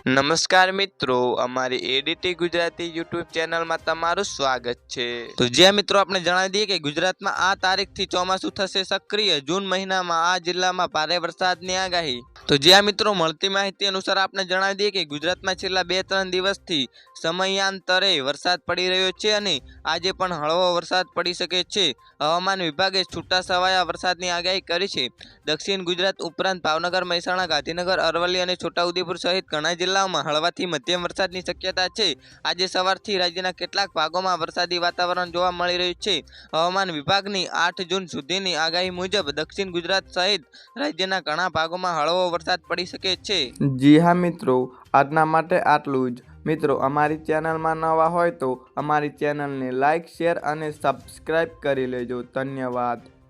નમસ્કાર મિત્રો, અમારી એડીટી ગુજરાતી યુટ્યુબ ચેનલમાં તમારું સ્વાગત છે। તો જ્યાં મિત્રો આપણે જણાવી દઈએ કે ગુજરાતમાં આ તારીખથી ચોમાસું થશે સક્રિય। જૂન મહિનામાં આ જિલ્લામાં ભારે વરસાદની આગાહી। તો જ્યાં મિત્રો મળતી માહિતી અનુસાર આપણે જણાવી દઈએ કે ગુજરાતમાં છેલ્લા 2-3 દિવસથી સમયાંતરે વરસાદ પડી રહ્યો છે અને આજે પણ હળવો વરસાદ પડી શકે છે। હવામાન વિભાગે છૂટાછવાયા વરસાદની આગાહી કરી છે। દક્ષિણ ગુજરાત ઉપરાંત ભાવનગર, મહેસાણા, ગાંધીનગર, અરવલ્લી અને છોટાઉદેપુર સહિત ઘણા જિલ્લાઓમાં હળવાથી મધ્યમ વરસાદની શક્યતા છે। આજે સવારથી રાજ્યના કેટલાક ભાગોમાં વરસાદી વાતાવરણ જોવા મળી રહ્યું છે। હવામાન વિભાગની 8 જૂન સુધીની આગાહી મુજબ દક્ષિણ ગુજરાત સહિત રાજ્યના ઘણા ભાગોમાં હળવો વરસાદ પડી શકે છે। જી હા મિત્રો, આજના માટે આટલું જ। મિત્રો, અમારી ચેનલમાં નવા હોય તો અમારી ચેનલને લાઇક, શેર અને સબસ્ક્રાઈબ કરી લેજો। ધન્યવાદ।